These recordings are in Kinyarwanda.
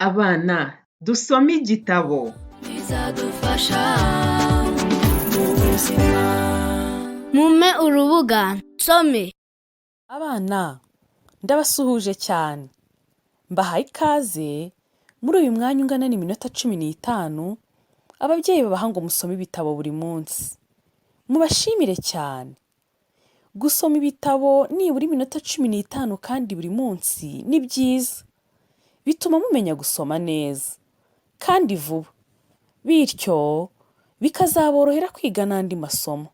Abana dusome igitabo. bizadufasha mu buzima. Mumpe urubuga nsome. Abana ndabasuhuje cyane, mbahaye ikaze muri uyu mwanya ungana n'iminota 15 ababyeyi babaha ngo musome ibitabo buri munsi. Mubashimire cyane. Gusoma ibitabo nibura iminota 15 kandi buri munsi ni byiza, bituma mumenya gusoma neza kandi vuba, bityo bikazaborohera kwiga n'andi masomo.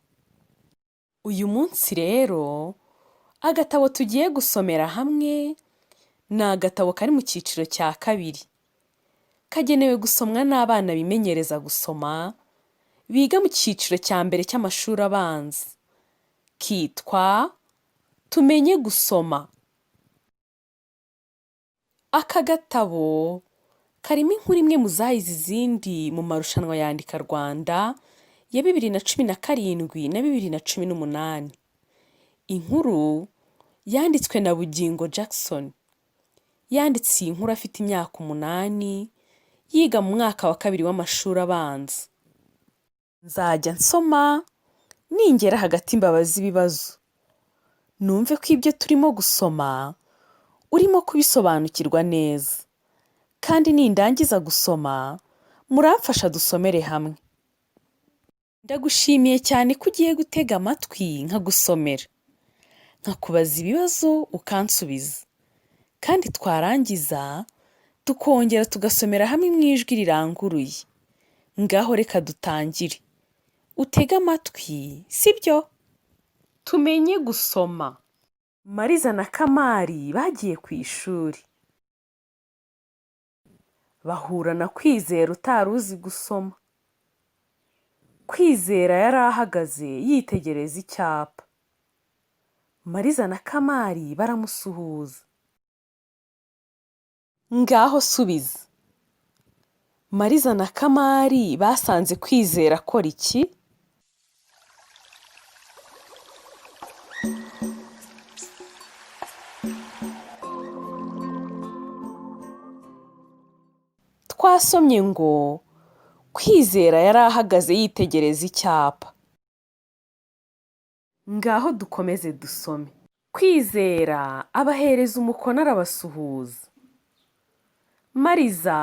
Uyu munsi rero agatabo tugiye gusomera hamwe ni agatabo kari mu cyiciro cya 2, kagenewe gusomwa n'abana bimenyereza gusoma biga mu cyiciro cya mbere cy'amashuri abanza, kitwa tumenye gusoma. Aka gatabo karimo inkuru imwe mu zahize izindi mu marushanwa yandika Rwanda ya 2017 na 2018. Inkuru yanditswe na Bugingo Jackson. Yanditse iyi nkuru afite imyaka 8, yiga mu mwaka wa 2 w'amashuri abanza. Nzajya nsoma ningera hagati mbabaza ibibazo, numve ko ibyo turimo gusoma urimo kubisobanukirwa neza, kandi nindangiza gusoma muramfasha dusomere hamwe. Ndagushimiye cyane ko ugiye gutega amatwi nkagusomera, nkakubaza ibibazo ukansubiza, kandi twarangiza tukongera tugasomera hamwe mu ijwi riranguruye. Ngaho reka dutangire. Utege amatwi, sibyo? Tumenye gusoma. Mariza na Kamari bagiye ku ishuri. Bahura na Kwizera utari uzi gusoma. Kwizera yari ahagaze yitegereza icyapa. Mariza na Kamari baramusuhuza. Ngaho subiza. Mariza na Kamari basanze Kwizera akora iki? Twasomye ngo Kwizera yari ahagaze yitegereza icyapa. Ngaho dukomeze dusome. Kwizera abahereza umukono arabasuhuza. Mariza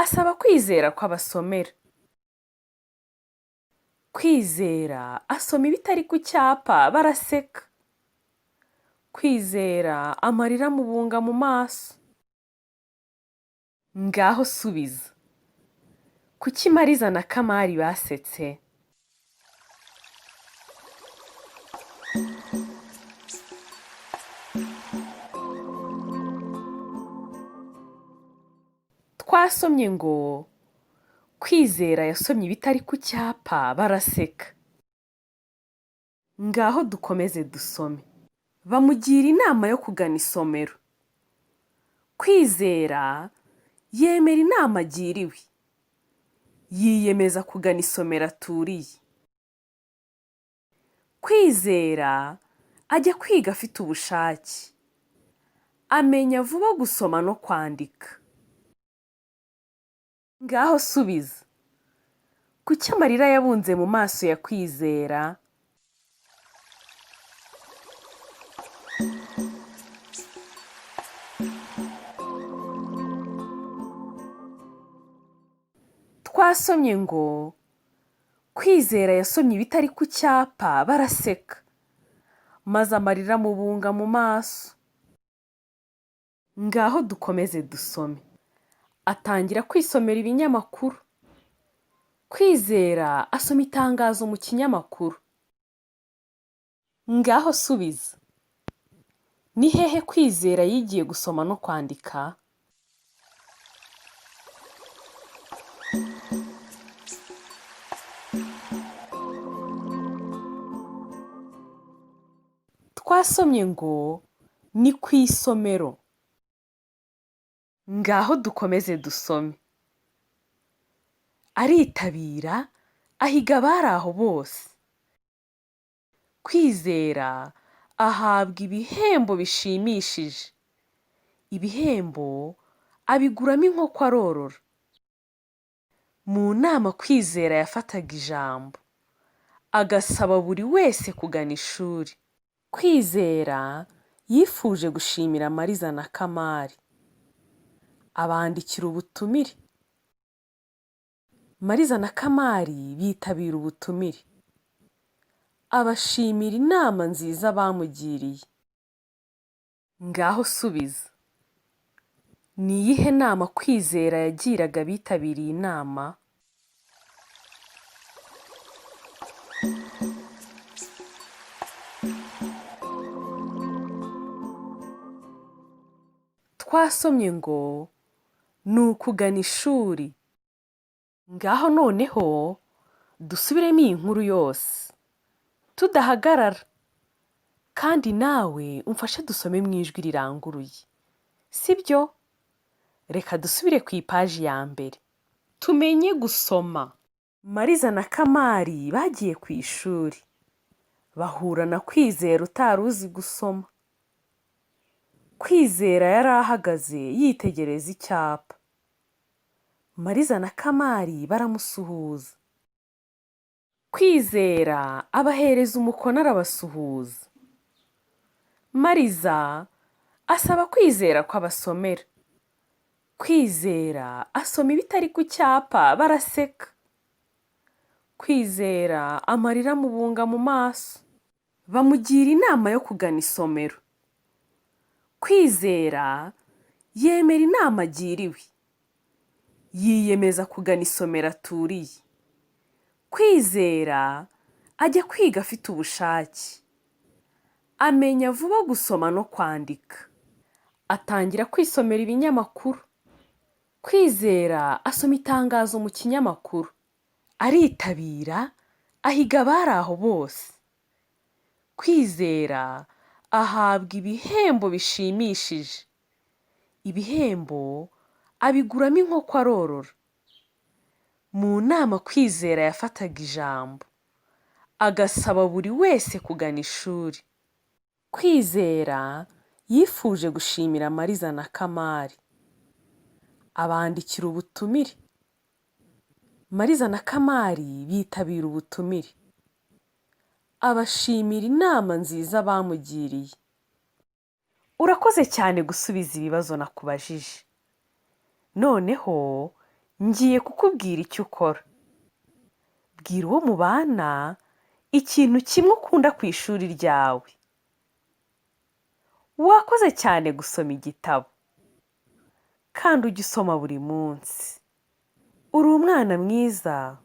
asaba Kwizera ko abasomera. Kwizera asoma ibitari ku cyapa baraseka. Kwizera amarira amubunga mu maso. Ngaho subiza. Kuki Mariza na Kamari basetse? Twasomye ngo Kwizera yasomye ibitari ku cyapa baraseka. Ngaho dukomeze dusome. Bamugira inama yo kugana isomero. Kwizera yemera inama agiriwe. Yiyemeza kugana isomero aturiye. Kwizera ajya kwiga afite ubushake. Amenya vuba gusoma no kwandika. Ngaho subiza. Kuki amarira yabunze mu maso ya Kwizera? Twasomye ngo Kwizera yasomye ibitari ku cyapa baraseka, maze amarira amubunga mu maso. Ngaho dukomeze dusome. Atangira kwisomera ibinyamakuru. Kwizera asoma itangazo mu kinyamakuru. Ngaho subiza. Ni hehe Kwizera yigiye gusoma no kwandika? Twasomye ngo ni ku isomero. Ngaho dukomeze dusome. Aritabira ahiga abari aho bose. Kwizera ahabwa ibihembo bishimishije. Ibihembo abiguramo inkoko arorora. Mu nama Kwizera yafataga ijambo, agasaba buri wese kugana ishuri. Kwizera yifuje gushimira Mariza na Kamari, abandikira ubutumire. Mariza na Kamari bitabira ubutumire, abashimira inama nziza bamugiriye. Ngaho subiza, ni iyihe nama Kwizera yagiraga abitabiriye inama? Twasomye ngo ni ukugana ishuri. Ngaho noneho dusubiremo iyi nkuru yose tudahagarara, kandi nawe umfashe dusome mu ijwi riranguruye, sibyo? Reka dusubire ku ipaji ya mbere tumenye gusoma. Mariza na Kamari bagiye ku ishuri, bahura na Kwizera utari uzi gusoma. Kwizera yari ahagaze yitegereza icyapa. Mariza na Kamari baramusuhuza. Kwizera abahereza umukono arabasuhuza. Mariza asaba Kwizera ko abasomera. Kwizera asoma ibitari ku cyapa, baraseka. Kwizera amarira amubunga mu maso. Bamugira inama yo kugana isomero. Kwizera yemera inama agiriwe, yiyemeza kugana isomero aturiye. Kwizera ajya kwiga afite ubushake, amenya vuba gusoma no kwandika. Atangira kwisomera ibinyamakuru. Kwizera asoma itangazo mu kinyamakuru, aritabira, ahiga abari aho bose. Kwizera ahabwa ibihembo bishimishije. Ibihembo abiguramo inkoko arorora. Mu nama Kwizera yafataga ijambo, agasaba buri wese kugana ishuri. Kwizera yifuje gushimira Mariza na Kamari, abandikira ubutumire. Mariza na Kamari bitabira ubutumire, abashimira inama nziza bamugiriye. Urakoze cyane gusubiza ibibazo nakubajije. Noneho ngiye kukubwira icyo ukora. Bwira uwo mubana ikintu kimwe ukunda ku ishuri ryawe. Wakoze cyane gusoma igitabo, kandi ujye usoma buri munsi. Uri umwana mwiza.